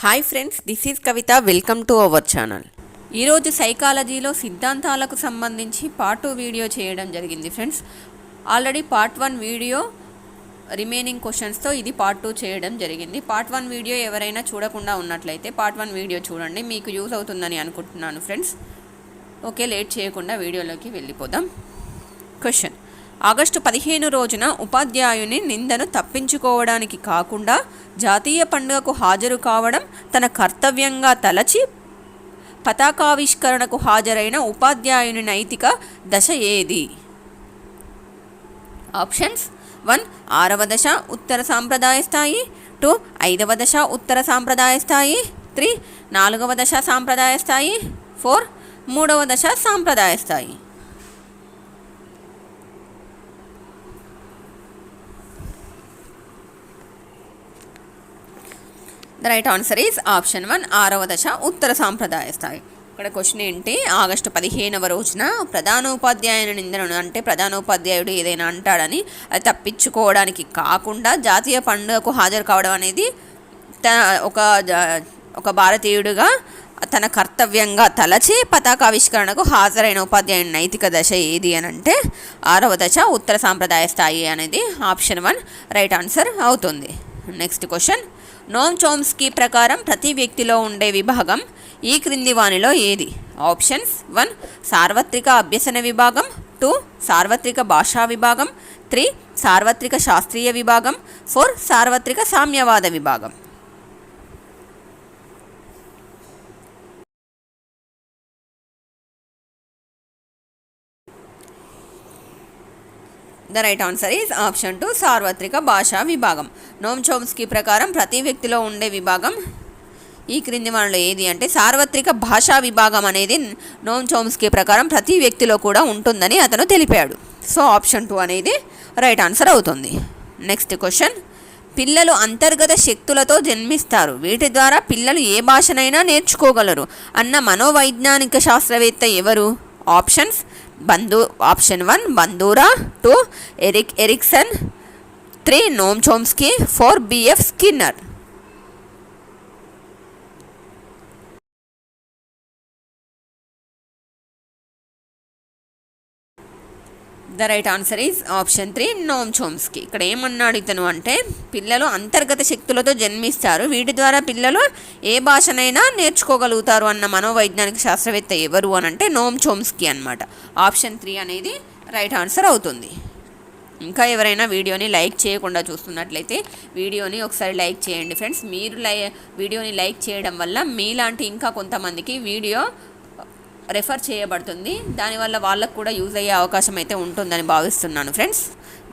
Hi friends, this is Kavitha. Welcome to our channel. ఈరోజు సైకాలజీలో సిద్ధాంతాలకు సంబంధించి పార్ట్ 2 వీడియో చేయడం జరిగింది friends. Already part 1 video remaining క్వశ్చన్స్తో ఇది పార్ట్ 2 చేయడం జరిగింది. పార్ట్ 1 వీడియో ఎవరైనా చూడకుండా ఉన్నట్లయితే పార్ట్ 1 వీడియో చూడండి, మీకు యూజ్ అవుతుందని అనుకుంటున్నాను ఫ్రెండ్స్. ఓకే, లేట్ చేయకుండా వీడియోలోకి వెళ్ళిపోదాం. క్వశ్చన్: ఆగస్టు 15 రోజున ఉపాధ్యాయుని నిందను తప్పించుకోవడానికి కాకుండా జాతీయ పండుగకు హాజరు కావడం తన కర్తవ్యంగా తలచి పతాకావిష్కరణకు హాజరైన ఉపాధ్యాయుని నైతిక దశ ఏది? ఆప్షన్స్: 1 6వ దశ ఉత్తర సాంప్రదాయ స్థాయి, 2 5వ దశ ఉత్తర సాంప్రదాయ స్థాయి, 3 4వ దశ సాంప్రదాయ స్థాయి, 4 3వ దశ సాంప్రదాయ స్థాయి. The right answer is option 1 6వ దశ ఉత్తర సాంప్రదాయ స్థాయి. ఇక్కడ క్వశ్చన్ ఏంటి? ఆగస్టు 15వ రోజున ప్రధానోపాధ్యాయుని నిందను, అంటే ప్రధానోపాధ్యాయుడు ఏదైనా అంటాడని అది తప్పించుకోవడానికి కాకుండా జాతీయ పండుగకు హాజరు కావడం అనేది ఒక భారతీయుడిగా తన కర్తవ్యంగా తలచి పతాకావిష్కరణకు హాజరైన ఉపాధ్యాయుని నైతిక దశ ఏది అని అంటే 6వ దశ ఉత్తర సాంప్రదాయ స్థాయి అనేది ఆప్షన్ 1 రైట్ ఆన్సర్ అవుతుంది. నెక్స్ట్ క్వశ్చన్: నోమ్ చోమ్స్కీ ప్రకారం ప్రతి వ్యక్తిలో ఉండే విభాగం ఈ క్రింది వానిలో ఏది? ఆప్షన్స్: 1 సార్వత్రిక అభ్యసన విభాగం, 2 సార్వత్రిక భాషా విభాగం, 3 సార్వత్రిక శాస్త్రీయ విభాగం, 4 సార్వత్రిక సామ్యవాద విభాగం. The right answer is option 2 సార్వత్రిక భాషా విభాగం. నోమ్ చోమ్స్కీ ప్రకారం ప్రతి వ్యక్తిలో ఉండే విభాగం ఈ క్రింది వానిలో ఏది అంటే సార్వత్రిక భాషా విభాగం అనేది నోమ్ చోమ్స్కీ ప్రకారం ప్రతి వ్యక్తిలో కూడా ఉంటుందని అతను తెలిపాడు. సో ఆప్షన్ 2 అనేది రైట్ ఆన్సర్ అవుతుంది. నెక్స్ట్ క్వశ్చన్: పిల్లలు అంతర్గత శక్తులతో జన్మిస్తారు, వీటి ద్వారా పిల్లలు ఏ భాషనైనా నేర్చుకోగలరు అన్న మనోవైజ్ఞానిక శాస్త్రవేత్త ఎవరు? Options: option 1 Bandura, 2 Erikson, 3 Noam Chomsky, 4 B F Skinner. The right answer is option 3 Noam Chomsky. ఇక్కడ ఏమన్నాడు ఇతను అంటే పిల్లలు అంతర్గత శక్తులతో జన్మిస్తారు, వీటి ద్వారా పిల్లలు ఏ భాషనైనా నేర్చుకోగలుగుతారు అన్న మనోవైజ్ఞానిక శాస్త్రవేత్త ఎవరు అని అంటే నోమ్ చోమ్స్కీ అనమాట. ఆప్షన్ 3 అనేది రైట్ ఆన్సర్ అవుతుంది. ఇంకా ఎవరైనా వీడియోని లైక్ చేయకుండా చూస్తున్నట్లయితే వీడియోని ఒకసారి లైక్ చేయండి ఫ్రెండ్స్. మీరు వీడియోని లైక్ చేయడం వల్ల మీలాంటి ఇంకా కొంతమందికి వీడియో రెఫర్ చేయబడుతుంది, దానివల్ల వాళ్ళకు కూడా యూజ్ అయ్యే అవకాశం అయితే ఉంటుందని భావిస్తున్నాను ఫ్రెండ్స్.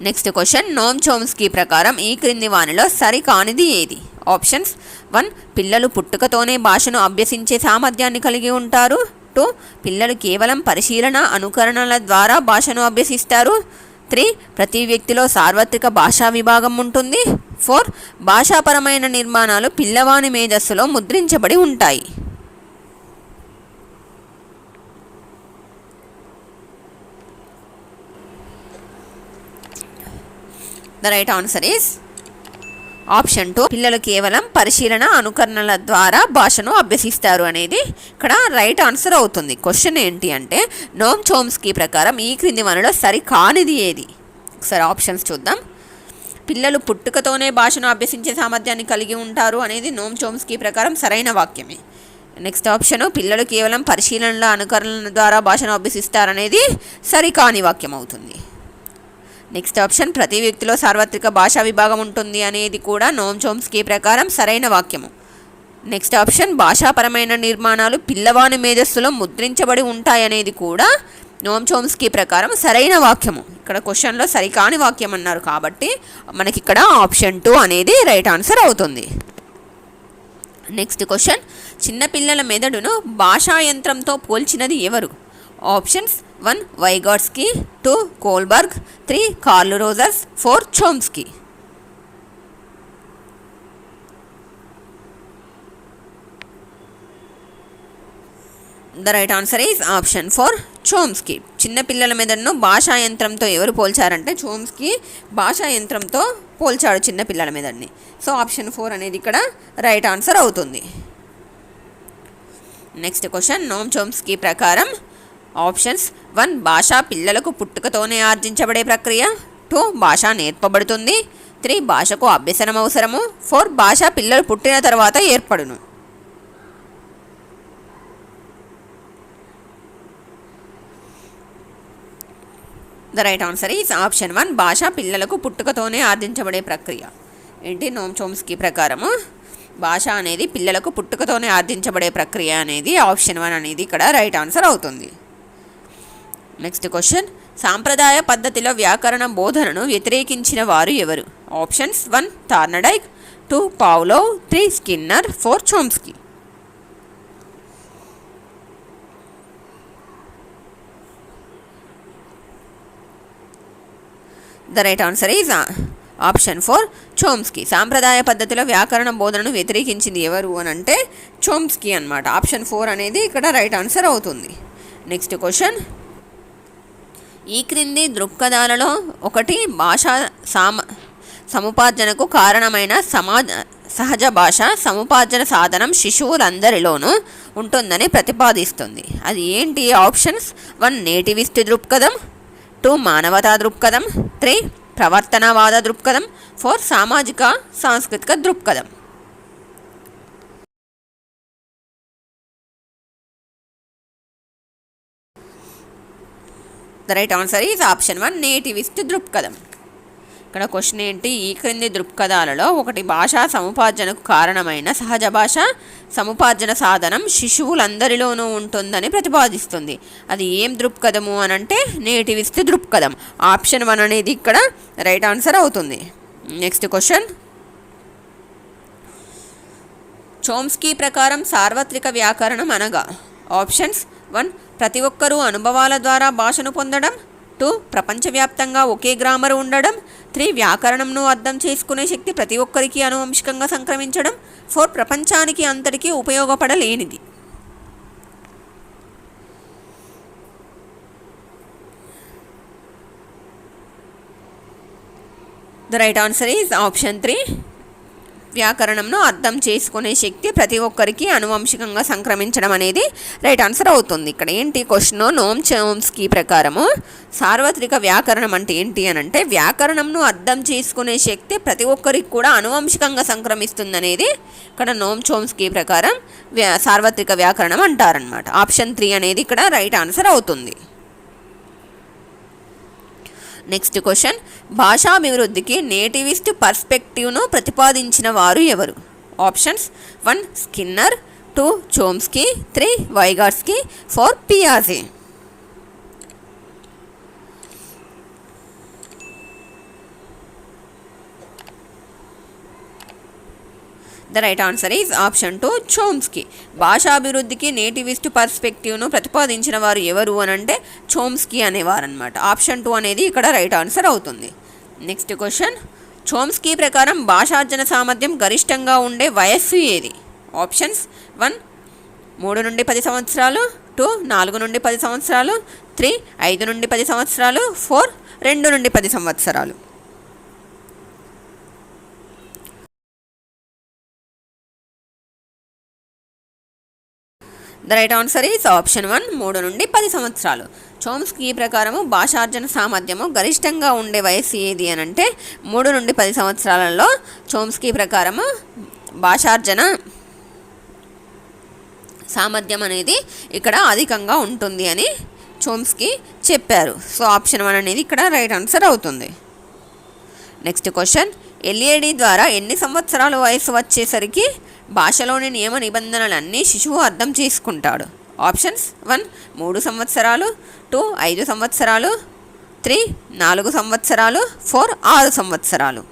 నెక్స్ట్ క్వశ్చన్: నోమ్ చోమ్స్కీ ప్రకారం ఈ క్రింది వానిలో సరికానిది ఏది? ఆప్షన్స్: 1 పిల్లలు పుట్టుకతోనే భాషను అభ్యసించే సామర్థ్యాన్ని కలిగి ఉంటారు, 2 పిల్లలు కేవలం పరిశీలన అనుకరణల ద్వారా భాషను అభ్యసిస్తారు, 3 ప్రతి వ్యక్తిలో సార్వత్రిక భాషా విభాగం ఉంటుంది, 4 భాషాపరమైన నిర్మాణాలు పిల్లవాని మేధస్సులో ముద్రించబడి ఉంటాయి. The right answer is option 2 పిల్లలు కేవలం పరిశీలన అనుకరణల ద్వారా భాషను అభ్యసిస్తారు అనేది ఇక్కడ రైట్ ఆన్సర్ అవుతుంది. క్వశ్చన్ ఏంటి అంటే నోమ్ చోమ్స్కీ ప్రకారం ఈ క్రింది వానిలో సరికానిది ఏది? ఒకసారి ఆప్షన్స్ చూద్దాం. పిల్లలు పుట్టుకతోనే భాషను అభ్యసించే సామర్థ్యాన్ని కలిగి ఉంటారు అనేది నోమ్ చోమ్స్కీ ప్రకారం సరైన వాక్యమే. నెక్స్ట్ ఆప్షన్ పిల్లలు కేవలం పరిశీలనల అనుకరణల ద్వారా భాషను అభ్యసిస్తారనేది సరికాని వాక్యం అవుతుంది. నెక్స్ట్ ఆప్షన్ ప్రతి వ్యక్తిలో సార్వత్రిక భాషా విభాగం ఉంటుంది అనేది కూడా నోమ్ చోమ్స్కీ ప్రకారం సరైన వాక్యము. నెక్స్ట్ ఆప్షన్ భాషాపరమైన నిర్మాణాలు పిల్లవాని మేధస్సులో ముద్రించబడి ఉంటాయనేది కూడా నోమ్ చోమ్స్కీ ప్రకారం సరైన వాక్యము. ఇక్కడ క్వశ్చన్లో సరికాని వాక్యం అన్నారు కాబట్టి మనకి ఇక్కడ ఆప్షన్ 2 అనేది రైట్ ఆన్సర్ అవుతుంది. నెక్స్ట్ క్వశ్చన్: చిన్నపిల్లల మెదడును భాషా యంత్రంతో పోల్చినది ఎవరు? Options: 1 వైగాట్స్కీ, 2 Kohlberg, 3 curl Rogers, 4 Chomsky. The right answer is option 4 Chomsky. చిన్నపిల్లల మెదడును భాషా యంత్రంతో ఎవరు పోల్చారంటే చోమ్స్కీ భాషా యంత్రంతో పోల్చాడు చిన్నపిల్లల మెదడుని. సో ఆప్షన్ 4 అనేది ఇక్కడ రైట్ ఆన్సర్ అవుతుంది. నెక్స్ట్ క్వశ్చన్ నోమ్ చోమ్స్కీ ప్రకారం ఆప్షన్స్ 1 భాష పిల్లలకు పుట్టుకతోనే ఆర్జించబడే ప్రక్రియ, 2 భాష నేర్పబడుతుంది, 3 భాషకు అభ్యసనం అవసరము, 4 భాష పిల్లలు పుట్టిన తర్వాత ఏర్పడును. The right answer is option 1 భాష పిల్లలకు పుట్టుకతోనే ఆర్జించబడే ప్రక్రియ. ఏంటి నోమ్ చోమ్స్కీ ప్రకారము భాష అనేది పిల్లలకు పుట్టుకతోనే ఆర్జించబడే ప్రక్రియ అనేది ఆప్షన్ 1 అనేది ఇక్కడ రైట్ ఆన్సర్ అవుతుంది. నెక్స్ట్ క్వశ్చన్ సాంప్రదాయ పద్ధతిలో వ్యాకరణ బోధనను వ్యతిరేకించిన వారు ఎవరు? Options 1 థార్నడైక్, 2 Pavlov, 3 Skinner, 4 Chomsky. The right answer is option 4 Chomsky. సాంప్రదాయ పద్ధతిలో వ్యాకరణ బోధనను వ్యతిరేకించింది ఎవరు అని అంటే చోమ్స్కీ అనమాట. ఆప్షన్ 4 అనేది ఇక్కడ రైట్ ఆన్సర్ అవుతుంది. నెక్స్ట్ క్వశ్చన్ ఈ క్రింది దృక్పథాలలో ఒకటి భాషా సముపార్జనకు కారణమైన సహజ భాష సముపార్జన సాధనం శిశువులందరిలోనూ ఉంటుందని ప్రతిపాదిస్తుంది. అది ఏంటి? ఆప్షన్స్ 1 నేటివిస్ట్ దృక్పథం, 2 మానవతా దృక్పథం, 3 ప్రవర్తనవాద దృక్పథం, 4 సామాజిక సాంస్కృతిక దృక్పథం. The right answer is option 1 nativist దృక్పథం. ఇక్కడ క్వశ్చన్ ఏంటి? ఈ క్రింది దృక్పథాలలో ఒకటి భాషా సముపార్జనకు కారణమైన సహజ భాష సముపార్జన సాధనం శిశువులందరిలోనూ ఉంటుందని ప్రతిపాదిస్తుంది. అది ఏం దృక్పథము అని అంటే నేటివిస్ట్ దృక్పథం. ఆప్షన్ 1 అనేది ఇక్కడ రైట్ ఆన్సర్ అవుతుంది. నెక్స్ట్ క్వశ్చన్ చోమ్స్కీ ప్రకారం సార్వత్రిక వ్యాకరణం అనగా ఆప్షన్స్ 1 ప్రతి ఒక్కరూ అనుభవాల ద్వారా భాషను పొందడం, 2 ప్రపంచవ్యాప్తంగా ఒకే గ్రామర్ ఉండడం, 3 వ్యాకరణంను అర్థం చేసుకునే శక్తి ప్రతి ఒక్కరికి అనువంశికంగా సంక్రమించడం, 4 ప్రపంచానికి అంతటికీ ఉపయోగపడలేనిది. The right answer is option 3 వ్యాకరణంను అర్థం చేసుకునే శక్తి ప్రతి ఒక్కరికి అనువంశికంగా సంక్రమించడం అనేది రైట్ ఆన్సర్ అవుతుంది. ఇక్కడ ఏంటి క్వశ్చన్? నోమ్ చోమ్స్కీ ప్రకారము సార్వత్రిక వ్యాకరణం అంటే ఏంటి అని అంటే వ్యాకరణంను అర్థం చేసుకునే శక్తి ప్రతి ఒక్కరికి కూడా అనువంశికంగా సంక్రమిస్తుంది అనేది ఇక్కడ నోమ్ చోమ్స్కీ ప్రకారం సార్వత్రిక వ్యాకరణం అంటారనమాట. ఆప్షన్ 3 అనేది ఇక్కడ రైట్ ఆన్సర్ అవుతుంది. నెక్స్ట్ క్వశ్చన్ భాషాభివృద్ధికి నేటివిస్ట్ పర్స్పెక్టివ్ను ప్రతిపాదించిన వారు ఎవరు? ఆప్షన్స్ 1 స్కిన్నర్, 2 చోమ్స్కీ, 3 వైగాట్స్కీ, 4 పియాజే. The right answer is option 2 Chomsky. భాషాభివృద్ధికి నేటివిస్ట్ పర్స్పెక్టివ్ను ప్రతిపాదించిన వారు ఎవరు అని అంటే చోమ్స్కీ అనేవారు అనమాట. ఆప్షన్ 2 అనేది ఇక్కడ రైట్ ఆన్సర్ అవుతుంది. నెక్స్ట్ క్వశ్చన్ చోమ్స్కీ ప్రకారం భాషార్జన సామర్థ్యం గరిష్టంగా ఉండే వయస్సు ఏది? ఆప్షన్స్ 1 3 నుండి 10 సంవత్సరాలు, 2 4 నుండి 10 సంవత్సరాలు, 3 5 నుండి 10 సంవత్సరాలు, 4 2 నుండి 10 సంవత్సరాలు. The right answer is option 1 3 నుండి 10 సంవత్సరాలు. చోమ్స్కీ ప్రకారము భాషార్జన సామర్థ్యము గరిష్టంగా ఉండే వయస్సు ఏది అని అంటే 3 నుండి 10 సంవత్సరాలలో చోమ్స్కీ ప్రకారము భాషార్జన సామర్థ్యం అనేది ఇక్కడ అధికంగా ఉంటుంది అని చోమ్స్కీ చెప్పారు. సో ఆప్షన్ 1 అనేది ఇక్కడ రైట్ ఆన్సర్ అవుతుంది. నెక్స్ట్ క్వశ్చన్ ఎల్ఏడి ద్వారా ఎన్ని సంవత్సరాల వయసు వచ్చేసరికి భాషలోని నియమ నిబంధనలన్నీ శిశువు అర్థం చేసుకుంటాడు? ఆప్షన్స్ 1 3 సంవత్సరాలు, 2 5 సంవత్సరాలు, 3 4 సంవత్సరాలు, 4 6 సంవత్సరాలు.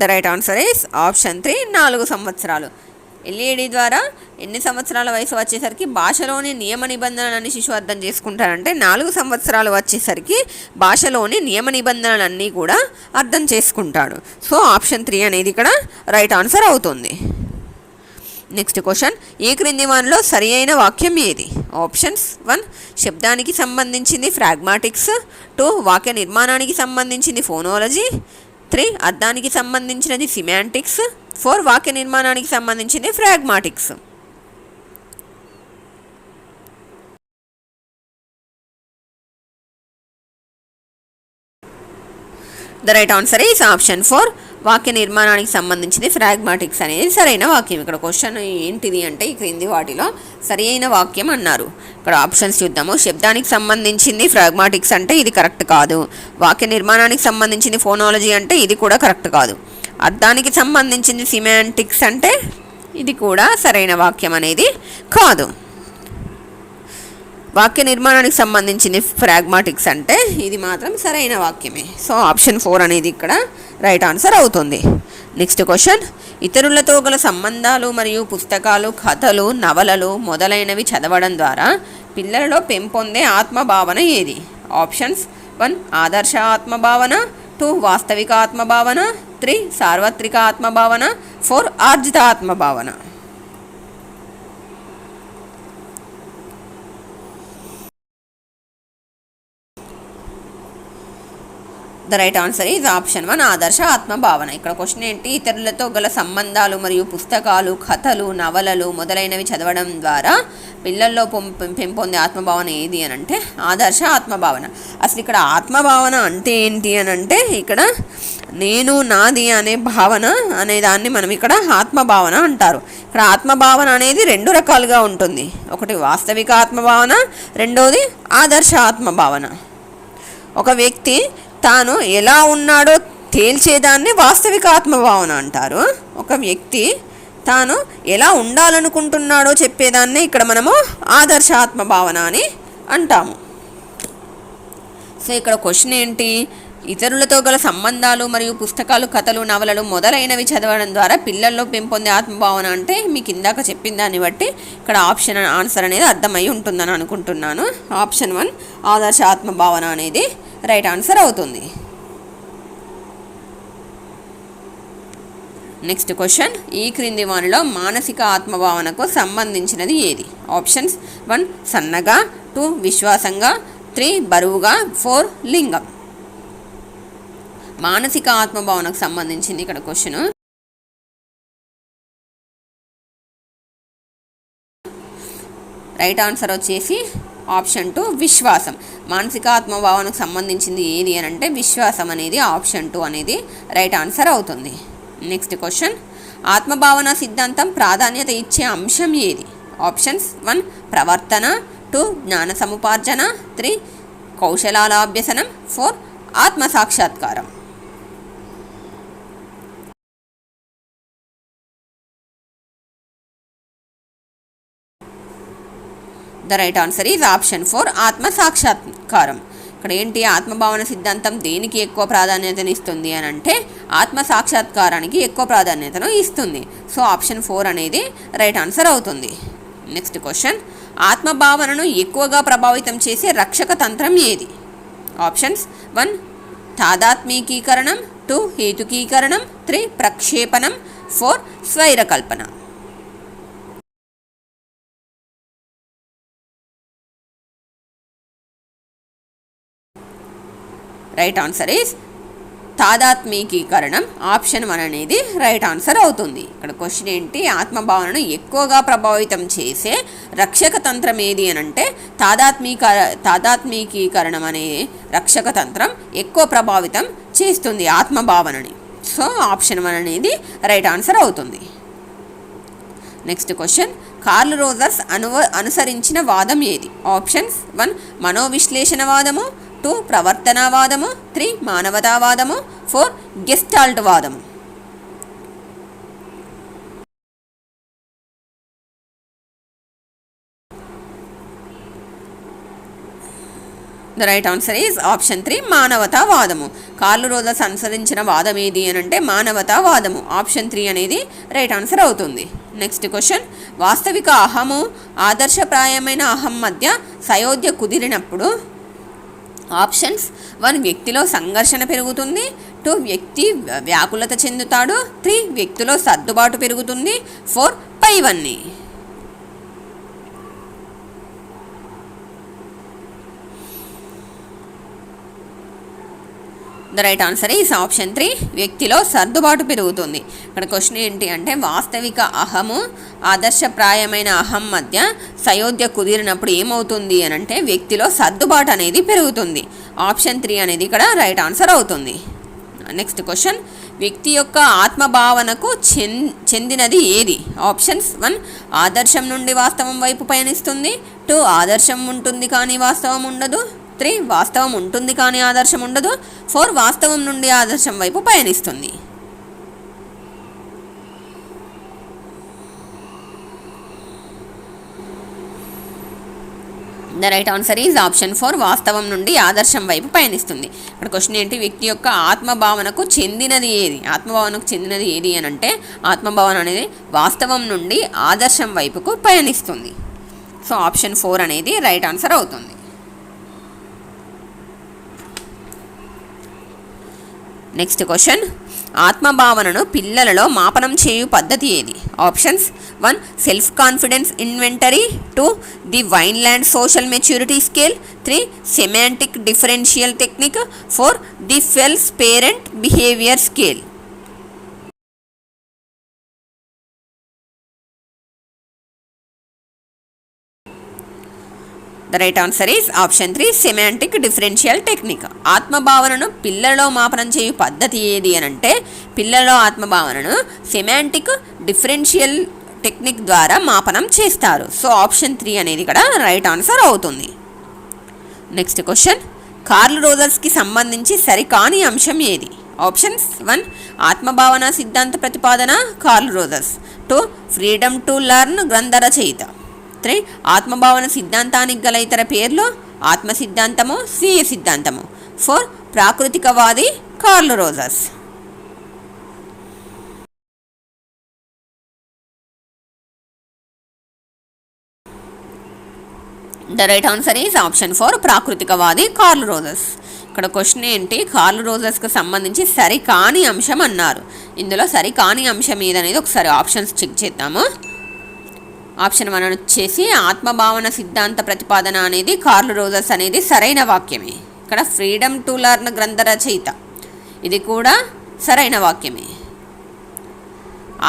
The right answer is option 3 4 సంవత్సరాలు. ఎల్ఈడి ద్వారా ఎన్ని సంవత్సరాల వయసు వచ్చేసరికి భాషలోని నియమ నిబంధనలన్నీ శిశువు అర్థం చేసుకుంటారంటే 4 సంవత్సరాలు వచ్చేసరికి భాషలోని నియమ నిబంధనలన్నీ కూడా అర్థం చేసుకుంటాడు. సో ఆప్షన్ 3 అనేది ఇక్కడ రైట్ ఆన్సర్ అవుతుంది. నెక్స్ట్ క్వశ్చన్ ఈ క్రింది వానిలో సరి అయిన వాక్యం ఏది? ఆప్షన్స్ 1 శబ్దానికి సంబంధించింది ఫ్రాగ్మాటిక్స్, 2 వాక్య నిర్మాణానికి సంబంధించింది ఫోనాలజీ, 3 అర్థానికి సంబంధించినది సిమాంటిక్స్, 4 వాక్య నిర్మాణానికి సంబంధించింది pragmatics. The right answer is option 4 వాక్య నిర్మాణానికి సంబంధించింది ఫ్రాగ్మాటిక్స్ అనేది సరైన వాక్యం. ఇక్కడ క్వశ్చన్ ఏంటిది అంటే ఈ క్రింది వాటిలో సరి అయిన వాక్యం అన్నారు. ఇక్కడ ఆప్షన్స్ చూద్దాము. శబ్దానికి సంబంధించింది ఫ్రాగ్మాటిక్స్ అంటే ఇది కరెక్ట్ కాదు. వాక్య నిర్మాణానికి సంబంధించింది ఫోనాలజీ అంటే ఇది కూడా కరెక్ట్ కాదు. అర్థానికి సంబంధించింది సిమాంటిక్స్ అంటే ఇది కూడా సరైన వాక్యం అనేది కాదు. వాక్య నిర్మాణానికి సంబంధించింది ఫ్రాగ్మాటిక్స్ అంటే ఇది మాత్రం సరైన వాక్యమే. సో ఆప్షన్ 4 అనేది ఇక్కడ రైట్ ఆన్సర్ అవుతుంది. నెక్స్ట్ క్వశ్చన్, ఇతరులతో గల సంబంధాలు మరియు పుస్తకాలు, కథలు, నవలలు మొదలైనవి చదవడం ద్వారా పిల్లలలో పెంపొందే ఆత్మభావన ఏది? ఆప్షన్స్ 1 ఆదర్శ ఆత్మభావన, 2 వాస్తవిక ఆత్మభావన, 3 సార్వత్రిక ఆత్మభావన, 4 ఆర్జిత ఆత్మభావన. The right answer is option 1 ఆదర్శ ఆత్మభావన. ఇక్కడ క్వశ్చన్ ఏంటి? ఇతరులతో గల సంబంధాలు మరియు పుస్తకాలు, కథలు, నవలలు మొదలైనవి చదవడం ద్వారా పిల్లల్లో పెంపొందే ఆత్మభావన ఏది అని అంటే ఆదర్శ ఆత్మభావన. అసలు ఇక్కడ ఆత్మభావన అంటే ఏంటి అని అంటే ఇక్కడ నేను నాది అనే భావన అనే దాన్ని మనం ఇక్కడ ఆత్మభావన అంటారు. ఇక్కడ ఆత్మభావన అనేది 2 రకాలుగా ఉంటుంది. ఒకటి వాస్తవిక ఆత్మభావన, రెండోది ఆదర్శ ఆత్మభావన. ఒక వ్యక్తి తాను ఎలా ఉన్నాడో తేల్చేదాన్ని వాస్తవిక ఆత్మభావన అంటారు. ఒక వ్యక్తి తాను ఎలా ఉండాలనుకుంటున్నాడో చెప్పేదాన్ని ఇక్కడ మనము ఆదర్శ ఆత్మభావన అని అంటాము. సో ఇక్కడ క్వశ్చన్ ఏంటి? ఇతరులతో గల సంబంధాలు మరియు పుస్తకాలు, కథలు, నవలలు మొదలైనవి చదవడం ద్వారా పిల్లల్లో పెంపొందే ఆత్మభావన అంటే మీకు ఇందాక చెప్పిన దాన్ని బట్టి ఇక్కడ ఆప్షన్ ఆన్సర్ అనేది అర్థమై ఉంటుందని అనుకుంటున్నాను. ఆప్షన్ 1 ఆదర్శ ఆత్మభావన అనేది రైట్ ఆన్సర్ అవుతుంది. నెక్స్ట్ క్వశ్చన్, ఈ క్రింది వానిలో మానసిక ఆత్మభావనకు సంబంధించినది ఏది? ఆప్షన్స్ 1 సన్నగా, 2 విశ్వాసంగా, 3 బరువుగా, 4 లింగం. మానసిక ఆత్మభావనకు సంబంధించింది ఇక్కడ క్వశ్చన్. రైట్ ఆన్సర్ వచ్చేసి ఆప్షన్ 2 విశ్వాసం. మానసిక ఆత్మభావనకు సంబంధించింది ఏది అని అంటే విశ్వాసం అనేది ఆప్షన్ 2 అనేది రైట్ ఆన్సర్ అవుతుంది. నెక్స్ట్ క్వశ్చన్, ఆత్మభావన సిద్ధాంతం ప్రాధాన్యత ఇచ్చే అంశం ఏది? ఆప్షన్స్ 1 ప్రవర్తన, 2 జ్ఞాన సముపార్జన, 3 కౌశలాల అభ్యసనం, 4 ఆత్మసాక్షాత్కారం. The right answer is option 4 ఆత్మసాక్షాత్కారం. ఇక్కడ ఏంటి? ఆత్మభావన సిద్ధాంతం దేనికి ఎక్కువ ప్రాధాన్యతను ఇస్తుంది అని అంటే ఆత్మసాక్షాత్కారానికి ఎక్కువ ప్రాధాన్యతను ఇస్తుంది. సో ఆప్షన్ 4 అనేది రైట్ ఆన్సర్ అవుతుంది. నెక్స్ట్ క్వశ్చన్, ఆత్మభావనను ఎక్కువగా ప్రభావితం చేసే రక్షక తంత్రం ఏది? ఆప్షన్స్ 1 తాదాత్మీకీకరణం, 2 హేతుకీకరణం, 3 ప్రక్షేపణం, 4 స్వైరకల్పన. రైట్ ఆన్సర్ ఈజ్ తాదాత్మీకీకరణం. ఆప్షన్ 1 అనేది రైట్ ఆన్సర్ అవుతుంది. ఇక్కడ క్వశ్చన్ ఏంటి? ఆత్మభావనను ఎక్కువగా ప్రభావితం చేసే రక్షక తంత్రం ఏది అని అంటే తాదాత్మీకీకరణం అనే రక్షక తంత్రం ఎక్కువ ప్రభావితం చేస్తుంది ఆత్మభావనని. సో ఆప్షన్ 1 అనేది రైట్ ఆన్సర్ అవుతుంది. నెక్స్ట్ క్వశ్చన్, కార్ల్ రోజర్స్ అనుసరించిన వాదం ఏది? ఆప్షన్స్ 1 మనోవిశ్లేషణవాదము, 2 ప్రవర్తనవాదము, 3 మానవతావాదము, 4 గెస్టాల్ట్ వాదము. The right answer is option 3 మానవతావాదము. కార్ల్ రోజర్స్ అనుసరించిన వాదం ఏది అని అంటే మానవతావాదము. ఆప్షన్ 3 అనేది రైట్ ఆన్సర్ అవుతుంది. నెక్స్ట్ క్వశ్చన్, వాస్తవిక అహము ఆదర్శప్రాయమైన అహం మధ్య సయోధ్య కుదిరినప్పుడు ఆప్షన్స్ 1 వ్యక్తిలో సంఘర్షణ పెరుగుతుంది, 2 వ్యక్తి వ్యాకులత చెందుతాడు, 3 వ్యక్తిలో సర్దుబాటు పెరుగుతుంది, 4 పైవన్నీ. The right answer is option 3, వ్యక్తిలో సర్దుబాటు పెరుగుతుంది. ఇక్కడ క్వశ్చన్ ఏంటి అంటే వాస్తవిక అహము ఆదర్శప్రాయమైన అహం మధ్య సయోధ్య కుదిరినప్పుడు ఏమవుతుంది అని అంటే వ్యక్తిలో సర్దుబాటు అనేది పెరుగుతుంది. ఆప్షన్ 3 అనేది ఇక్కడ రైట్ ఆన్సర్ అవుతుంది. నెక్స్ట్ క్వశ్చన్, వ్యక్తి యొక్క ఆత్మభావనకు చెందినది ఏది? ఆప్షన్స్ 1 ఆదర్శం నుండి వాస్తవం వైపు పయనిస్తుంది, 2 ఆదర్శం ఉంటుంది కానీ వాస్తవం ఉండదు, 3 వాస్తవం ఉంటుంది కానీ ఆదర్శం ఉండదు, 4 వాస్తవం నుండి ఆదర్శం వైపు పయనిస్తుంది. The right answer is option 4, వాస్తవం నుండి ఆదర్శం వైపు పయనిస్తుంది. ఇక్కడ క్వశ్చన్ ఏంటి, వ్యక్తి యొక్క ఆత్మభావనకు చెందినది ఏది? ఆత్మభావనకు చెందినది ఏది అని అంటే ఆత్మభావన అనేది వాస్తవం నుండి ఆదర్శం వైపుకు పయనిస్తుంది. సో ఆప్షన్ 4 అనేది రైట్ ఆన్సర్ అవుతుంది. నెక్స్ట్ క్వశ్చన్, ఆత్మభావనను పిల్లలలో మాపనం చేయు పద్ధతి ఏది? Options 1 self confidence inventory, 2 the Vineland social maturity scale, 3 semantic differential technique, 4 the Fels parent behaviour scale. The right answer is option 3 semantic differential technique. ఆత్మభావనను పిల్లలలో మాపనం చేయు పద్ధతి ఏది అని అంటే పిల్లలలో ఆత్మభావనను సెమాంటిక్ డిఫరెన్షియల్ టెక్నిక్ ద్వారా మాపనం చేస్తారు. సో ఆప్షన్ 3 అనేది ఇక్కడ రైట్ ఆన్సర్ అవుతుంది. నెక్స్ట్ క్వశ్చన్, కార్ల్ రోజర్స్కి సంబంధించి సరికాని అంశం ఏది? ఆప్షన్స్ 1 ఆత్మభావన సిద్ధాంత ప్రతిపాదన curl Rogers, 2 freedom to learn గ్రంథ రచయిత, 3 ఆత్మభావన సిద్ధాంతానికి గల ఇతర పేర్లు ఆత్మ సిద్ధాంతము, స్వీయ సిద్ధాంతము, 4 ప్రాకృతికవాది Carl Rogers. The right answer is option 4 ప్రాకృతికవాది కార్ల్ రోజర్స్. ఇక్కడ క్వశ్చన్ ఏంటి, కార్ల్ రోజర్స్కి సంబంధించి సరికాని అంశం అన్నారు. ఇందులో సరికాని అంశం ఏదనేది ఒకసారి ఆప్షన్స్ చెక్ చేద్దాము. ఆప్షన్ 1 వచ్చేసి ఆత్మభావన సిద్ధాంత ప్రతిపాదన అనేది కార్ల్ రోజర్స్ అనేది సరైన వాక్యమే. ఇక్కడ ఫ్రీడమ్ టు లర్న్ గ్రంథ రచయిత ఇది కూడా సరైన వాక్యమే.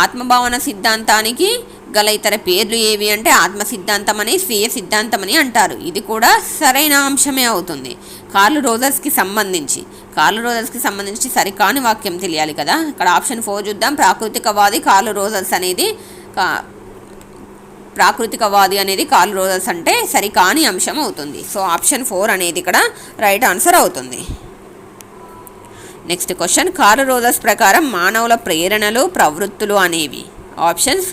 ఆత్మభావన సిద్ధాంతానికి గల ఇతర పేర్లు ఏవి అంటే ఆత్మ సిద్ధాంతం అని, స్వీయ సిద్ధాంతం అని అంటారు. ఇది కూడా సరైన అంశమే అవుతుంది. కార్ల్ రోజర్స్కి సంబంధించి సరికాని వాక్యం తెలియాలి కదా. ఇక్కడ ఆప్షన్ 4 చూద్దాం. ప్రాకృతికవాది కార్ల్ రోజర్స్ అనేది ప్రాకృతికవాది అనేది కార్ల్ రోజర్స్ అంటే సరికాని అంశం అవుతుంది. సో ఆప్షన్ 4 అనేది ఇక్కడ రైట్ ఆన్సర్ అవుతుంది. నెక్స్ట్ క్వశ్చన్, కార్ల్ రోజర్స్ ప్రకారం మానవుల ప్రేరణలు ప్రవృత్తులు అనేవి ఆప్షన్స్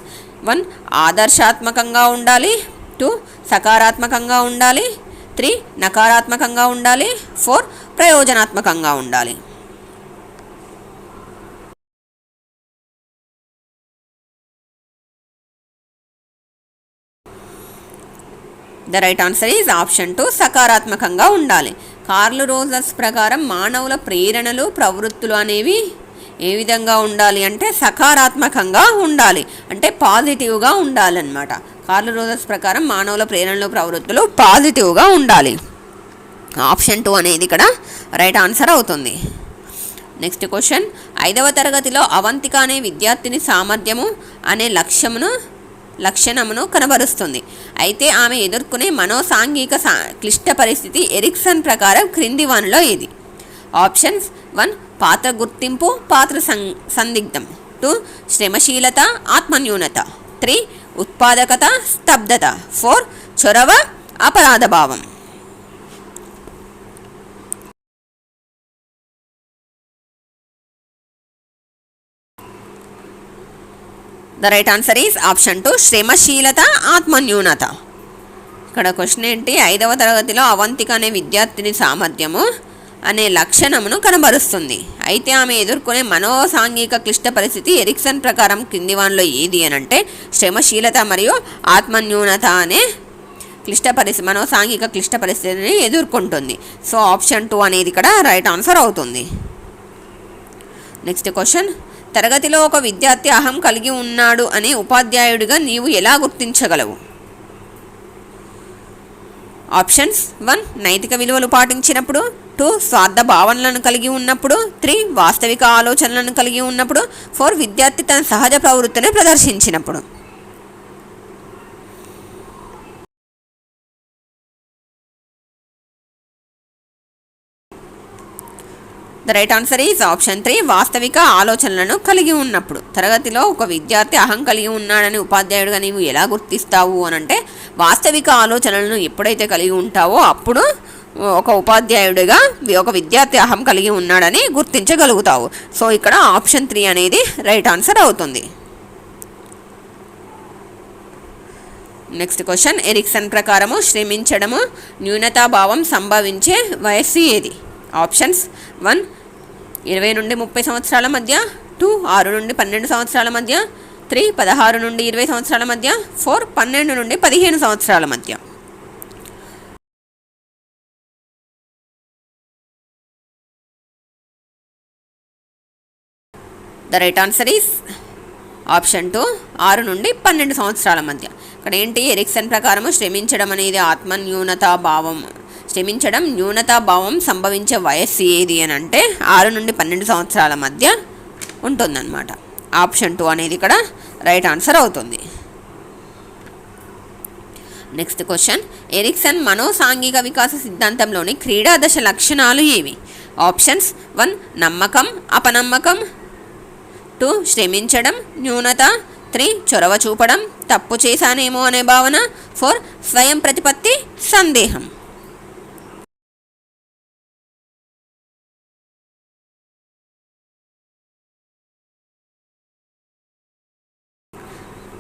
1 ఆదర్శాత్మకంగా ఉండాలి, 2 సకారాత్మకంగా ఉండాలి, 3 నకారాత్మకంగా ఉండాలి, 4 ప్రయోజనాత్మకంగా ఉండాలి. The right answer is option 2 సకారాత్మకంగా ఉండాలి. కార్ల్ రోజర్స్ ప్రకారం మానవుల ప్రేరణలు ప్రవృత్తులు అనేవి ఏ విధంగా ఉండాలి అంటే సకారాత్మకంగా ఉండాలి, అంటే పాజిటివ్గా ఉండాలన్నమాట. కార్ల్ రోజర్స్ ప్రకారం మానవుల ప్రేరణలు ప్రవృత్తులు పాజిటివ్గా ఉండాలి. ఆప్షన్ 2 అనేది ఇక్కడ రైట్ ఆన్సర్ అవుతుంది. నెక్స్ట్ క్వశ్చన్, 5వ తరగతిలో అవంతిక అనే విద్యార్థిని సామర్థ్యము అనే లక్షణమును కనబరుస్తుంది. అయితే ఆమె ఎదుర్కొనే మనోసాంఘిక క్లిష్ట పరిస్థితి ఎరిక్సన్ ప్రకారం క్రింది వానిలో ఏది? ఆప్షన్స్ 1 పాత్ర గుర్తింపు, పాత్ర సందిగ్ధం, 2 శ్రమశీలత, ఆత్మన్యూనత, 3 ఉత్పాదకత, స్తబ్దత, 4 చొరవ, అపరాధ భావం. The right answer is option 2 శ్రమశీలత, ఆత్మన్యూనత. ఇక్కడ క్వశ్చన్ ఏంటి, 5వ తరగతిలో అవంతిక అనే విద్యార్థిని సామర్థ్యము అనే లక్షణమును కనబరుస్తుంది. అయితే ఆమె ఎదుర్కొనే మనోసాంఘిక క్లిష్ట పరిస్థితి ఎరిక్సన్ ప్రకారం కింది వానిలో ఏది అని అంటే శ్రమశీలత మరియు ఆత్మన్యూనత అనే మనోసాంఘిక క్లిష్ట పరిస్థితిని ఎదుర్కొంటుంది. సో ఆప్షన్ 2 అనేది ఇక్కడ రైట్ ఆన్సర్ అవుతుంది. నెక్స్ట్ క్వశ్చన్, తరగతిలో ఒక విద్యార్థి అహం కలిగి ఉన్నాడు అని ఉపాధ్యాయుడిగా నీవు ఎలా గుర్తించగలవు? ఆప్షన్స్ 1 నైతిక విలువలు పాటించినప్పుడు, 2 స్వార్థ భావనలను కలిగి ఉన్నప్పుడు, 3 వాస్తవిక ఆలోచనలను కలిగి ఉన్నప్పుడు, 4 విద్యార్థి తన సహజ ప్రవృత్తిని ప్రదర్శించినప్పుడు. The right answer is option 3 వాస్తవిక ఆలోచనలను కలిగి ఉన్నప్పుడు. తరగతిలో ఒక విద్యార్థి అహం కలిగి ఉన్నాడని ఉపాధ్యాయుడిగా నీవు ఎలా గుర్తిస్తావు అని అంటే, వాస్తవిక ఆలోచనలను ఎప్పుడైతే కలిగి ఉంటావో అప్పుడు ఒక ఉపాధ్యాయుడిగా ఒక విద్యార్థి అహం కలిగి ఉన్నాడని గుర్తించగలుగుతావు. సో ఇక్కడ ఆప్షన్ 3 అనేది రైట్ ఆన్సర్ అవుతుంది. నెక్స్ట్ క్వశ్చన్, ఎరిక్సన్ ప్రకారము శ్రమించడము న్యూనతాభావం సంభవించే వయస్సు ఏది? ఆప్షన్స్ 1 20 నుండి 30 సంవత్సరాల మధ్య, 2 6 నుండి 12 సంవత్సరాల మధ్య, 3 16 నుండి 20 సంవత్సరాల మధ్య, 4 12 నుండి 15 సంవత్సరాల మధ్య. The right answer is option 2 6 నుండి 12 సంవత్సరాల మధ్య. ఇక్కడ ఏంటి, ఎరిక్సన్ ప్రకారము శ్రమించడం అనేది శ్రమించడం న్యూనతాభావం సంభవించే వయస్సు ఏది అని అంటే 6 నుండి 12 సంవత్సరాల మధ్య ఉంటుందన్నమాట. ఆప్షన్ 2 అనేది ఇక్కడ రైట్ ఆన్సర్ అవుతుంది. నెక్స్ట్ క్వశ్చన్, ఎరిక్సన్ మనోసాంఘిక వికాస సిద్ధాంతంలోని క్రీడా దశ లక్షణాలు ఏవి? ఆప్షన్స్ 1 నమ్మకం అపనమ్మకం, 2 శ్రమించడం న్యూనత, 3 చొరవ చూపడం తప్పు చేశానేమో అనే భావన, 4 స్వయం ప్రతిపత్తి సందేహం.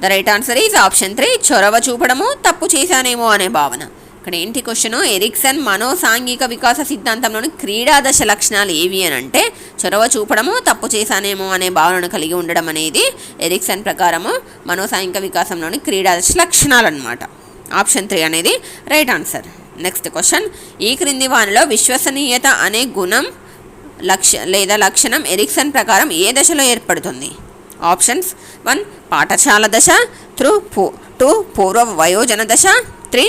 The right answer is option 3 చొరవ చూపడము తప్పు చేశానేమో అనే భావన. ఇక్కడ ఏంటి క్వశ్చన్, ఎరిక్సన్ మనోసాంఘిక వికాస సిద్ధాంతంలోని క్రీడా దశ లక్షణాలు ఏవి అని అంటే చొరవ చూపడము తప్పు చేశానేమో అనే భావనను కలిగి ఉండడం అనేది ఎరిక్సన్ ప్రకారము మనోసాంఘిక వికాసంలోని క్రీడా దశ లక్షణాలు అన్నమాట. ఆప్షన్ 3 అనేది రైట్ ఆన్సర్. నెక్స్ట్ క్వశ్చన్, ఈ క్రింది వానిలో విశ్వసనీయత అనే గుణం లక్షణం ఎరిక్సన్ ప్రకారం ఏ దశలో ఏర్పడుతుంది? ఆప్షన్స్ 1 పాఠశాల దశ, 2 పూర్వ వయోజన దశ, 3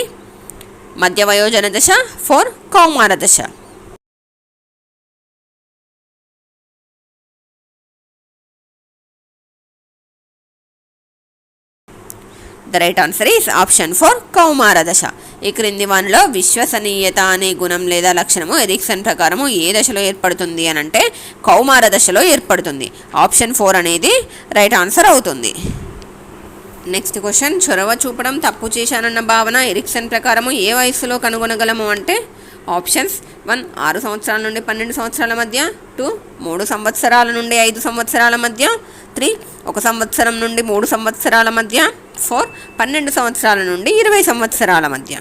మధ్య వయోజన దశ, 4 కౌమార దశ. The right answer is option 4 కౌమార దశ. ఈ క్రింది వానిలో విశ్వసనీయత అనే గుణం లేదా లక్షణము ఎరిక్సన్ ప్రకారము ఏ దశలో ఏర్పడుతుంది అని అంటే కౌమార దశలో ఏర్పడుతుంది. ఆప్షన్ 4 అనేది రైట్ ఆన్సర్ అవుతుంది. నెక్స్ట్ క్వశ్చన్, చొరవ చూపడం తప్పు చేశానన్న భావన ఎరిక్సన్ ప్రకారము ఏ వయస్సులో కనుగొనగలము అంటే ఆప్షన్స్ 1 6 సంవత్సరాల నుండి 12 సంవత్సరాల మధ్య, 2 3 సంవత్సరాల నుండి 5 సంవత్సరాల మధ్య, 3 1 సంవత్సరం నుండి 3 సంవత్సరాల మధ్య, 4 12 సంవత్సరాల నుండి 20 సంవత్సరాల మధ్య.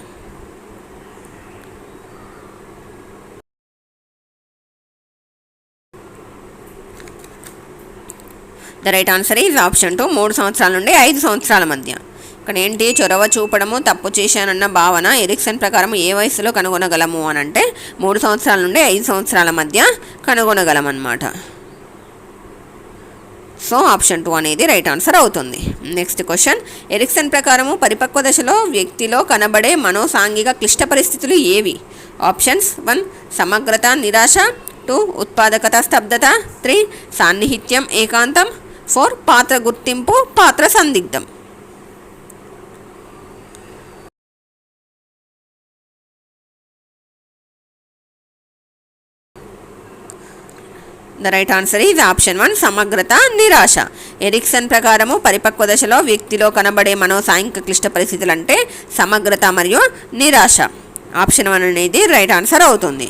The right answer is option 2 3 సంవత్సరాల నుండి 5 సంవత్సరాల మధ్య. ఇక్కడ ఏంటి, చొరవ చూపడము తప్పు చేశానన్న భావన ఎరిక్సన్ ప్రకారం ఏ వయసులో కనుగొనగలము అని అంటే 3 సంవత్సరాల నుండి 5 సంవత్సరాల మధ్య కనుగొనగలం అన్నమాట. సో ఆప్షన్ 2 అనేది రైట్ ఆన్సర్ అవుతుంది. నెక్స్ట్ క్వశ్చన్, ఎరిక్సన్ ప్రకారము పరిపక్వ దశలో వ్యక్తిలో కనబడే మనోసాంఘిక క్లిష్ట పరిస్థితులు ఏవి? ఆప్షన్స్ 1 సమగ్రత నిరాశ, 2 ఉత్పాదకత స్తబ్దత, 3 సాన్నిహిత్యం ఏకాంతం, 4 పాత్ర గుర్తింపు పాత్ర సందిగ్ధం. The right answer is option 1 సమగ్రత నిరాశ. ఎరిక్సన్ ప్రకారము పరిపక్వ దశలో వ్యక్తిలో కనబడే మనోసాంఘిక క్లిష్ట పరిస్థితులు అంటే సమగ్రత మరియు నిరాశ. ఆప్షన్ 1 అనేది రైట్ ఆన్సర్ అవుతుంది.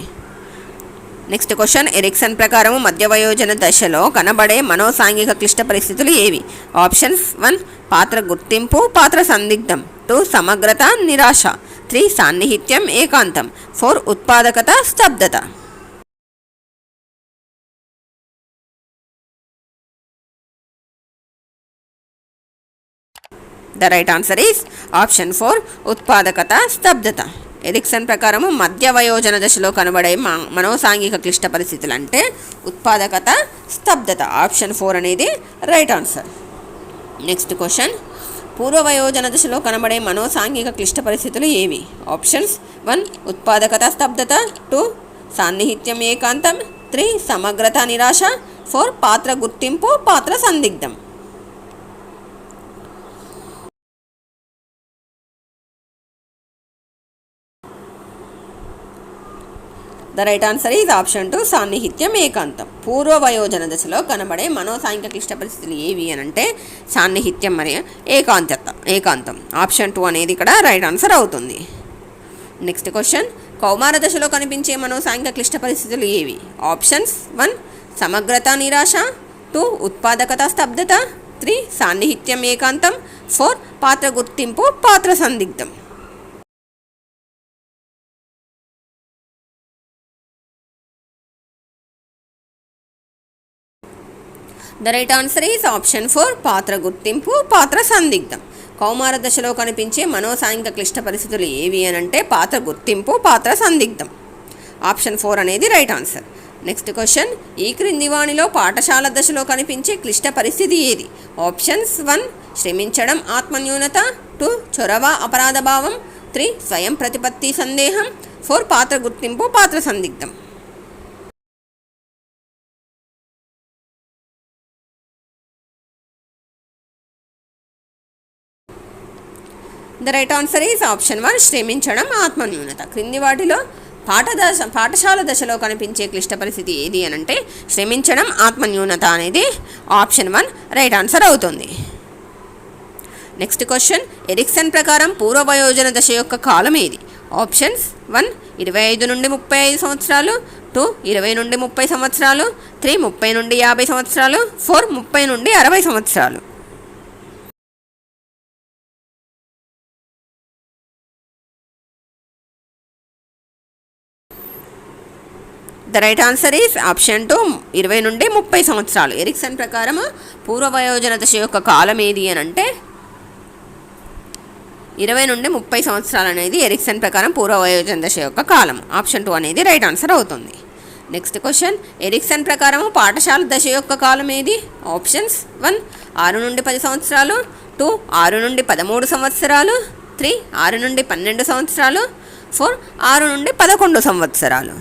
నెక్స్ట్ క్వశ్చన్, ఎరిక్సన్ ప్రకారము మధ్య వయోజన దశలో కనబడే మనోసాంఘిక క్లిష్ట పరిస్థితులు ఏవి? ఆప్షన్స్ 1 పాత్ర గుర్తింపు పాత్ర సందిగ్ధం, 2 సమగ్రత నిరాశ, 3 సాన్నిహిత్యం ఏకాంతం, 4 ఉత్పాదకత స్తబ్దత. The right answer is option 4 ఉత్పాదకత స్తబ్దత. ఎరిక్సన్ ప్రకారము మధ్య వయోజన దశలో కనబడే మనోసాంఘిక క్లిష్ట పరిస్థితులు అంటే ఉత్పాదకత స్తబ్దత. ఆప్షన్ 4 అనేది రైట్ ఆన్సర్. నెక్స్ట్ క్వశ్చన్, పూర్వ వయోజన దశలో కనబడే మనోసాంఘిక క్లిష్ట పరిస్థితులు ఏవి? ఆప్షన్స్ 1 ఉత్పాదకత స్తబ్దత, 2 సాన్నిహిత్యం ఏకాంతం, 3 సమగ్రత నిరాశ, 4 పాత్ర గుర్తింపు పాత్ర సందిగ్ధం. The right answer is option 2 సాన్నిహిత్యం ఏకాంతం. పూర్వ వయోజన దశలో కనబడే మనోసాంఘిక క్లిష్ట పరిస్థితులు ఏవి అని అంటే సాన్నిహిత్యం మరియు ఏకాంతం. ఆప్షన్ 2 అనేది ఇక్కడ రైట్ ఆన్సర్ అవుతుంది. నెక్స్ట్ క్వశ్చన్, కౌమార దశలో కనిపించే మనోసాంఘిక క్లిష్ట పరిస్థితులు ఏవి? ఆప్షన్స్ 1 సమగ్రత నిరాశ, 2 ఉత్పాదకత స్తబ్దత, 3 సాన్నిహిత్యం ఏకాంతం, 4 పాత్ర గుర్తింపు పాత్ర సందిగ్ధం. The right answer is option 4 పాత్ర గుర్తింపు పాత్ర సందిగ్ధం. కౌమార దశలో కనిపించే మనోసాంఘిక క్లిష్ట పరిస్థితులు ఏవి అని అంటే పాత్ర గుర్తింపు పాత్ర సందిగ్ధం. ఆప్షన్ 4 అనేది రైట్ ఆన్సర్. నెక్స్ట్ క్వశ్చన్, ఈ క్రింది వాణిలో పాఠశాల దశలో కనిపించే క్లిష్ట పరిస్థితి ఏది? ఆప్షన్స్ 1 శ్రమించడం ఆత్మన్యూనత, 2 చొరవ అపరాధ భావం, 3 స్వయం ప్రతిపత్తి సందేహం, 4 పాత్ర గుర్తింపు పాత్ర సందిగ్ధం. The right answer is option 1 శ్రమించడం ఆత్మన్యూనత. క్రింది వాటిలో పాఠశాల దశలో కనిపించే క్లిష్ట పరిస్థితి ఏది అని అంటే శ్రమించడం ఆత్మన్యూనత అనేది ఆప్షన్ 1 రైట్ ఆన్సర్ అవుతుంది. నెక్స్ట్ క్వశ్చన్, ఎరిక్సన్ ప్రకారం పూర్వ వయోజన దశ యొక్క కాలం ఏది? ఆప్షన్స్ 1 25 నుండి 35 సంవత్సరాలు, 2 20 నుండి 30 సంవత్సరాలు, 3 30 నుండి 50 సంవత్సరాలు, 4 30 నుండి 60 సంవత్సరాలు. The right answer is option 2 20 నుండి 30 సంవత్సరాలు. ఎరిక్సన్ ప్రకారం పూర్వ వయోజన దశ యొక్క కాలం ఏది అని అంటే 20 నుండి 30 సంవత్సరాలు అనేది ఎరిక్సన్ ప్రకారం పూర్వ వయోజన దశ యొక్క కాలం. ఆప్షన్ 2 అనేది రైట్ ఆన్సర్ అవుతుంది. నెక్స్ట్ క్వశ్చన్, ఎరిక్సన్ ప్రకారం పాఠశాల దశ యొక్క కాలం ఏది? ఆప్షన్స్ 1 6 నుండి 10 సంవత్సరాలు, 2 6 నుండి 13 సంవత్సరాలు, 3 6 నుండి 12 సంవత్సరాలు, 4 6 నుండి 11 సంవత్సరాలు.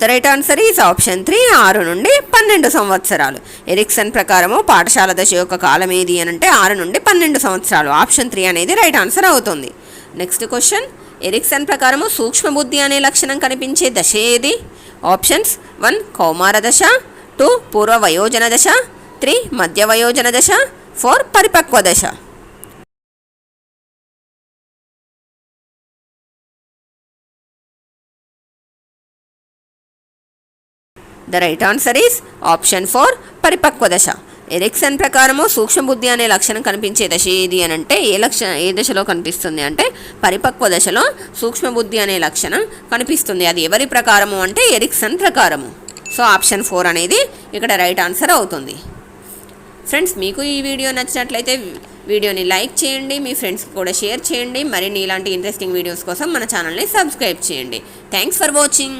The right answer is option 3 6 నుండి 12 సంవత్సరాలు. ఎరిక్సన్ ప్రకారము పాఠశాల దశ యొక్క కాలం ఏది అని అంటే 6 నుండి 12 సంవత్సరాలు. ఆప్షన్ 3 అనేది రైట్ ఆన్సర్ అవుతుంది. నెక్స్ట్ క్వశ్చన్, ఎరిక్సన్ ప్రకారము సూక్ష్మ బుద్ధి అనే లక్షణం కనిపించే దశ ఏది? ఆప్షన్స్ 1 కౌమార దశ, 2 పూర్వ వయోజన దశ, 3 మధ్య వయోజన దశ, 4 పరిపక్వ దశ. The right answer is option 4 పరిపక్వ దశ. ఎరిక్సన్ ప్రకారము సూక్ష్మబుద్ధి అనే లక్షణం కనిపించే దశ ఏది అని అంటే ఏ దశలో కనిపిస్తుంది అంటే పరిపక్వ దశలో సూక్ష్మబుద్ధి అనే లక్షణం కనిపిస్తుంది. అది ఎవరి ప్రకారము అంటే ఎరిక్సన్ ప్రకారము. సో ఆప్షన్ 4 అనేది ఇక్కడ రైట్ ఆన్సర్ అవుతుంది. ఫ్రెండ్స్, మీకు ఈ వీడియో నచ్చినట్లయితే వీడియోని లైక్ చేయండి, మీ ఫ్రెండ్స్కి కూడా షేర్ చేయండి. మరిన్ని ఇలాంటి ఇంట్రెస్టింగ్ వీడియోస్ కోసం మన ఛానల్ని సబ్స్క్రైబ్ చేయండి. Thanks for watching.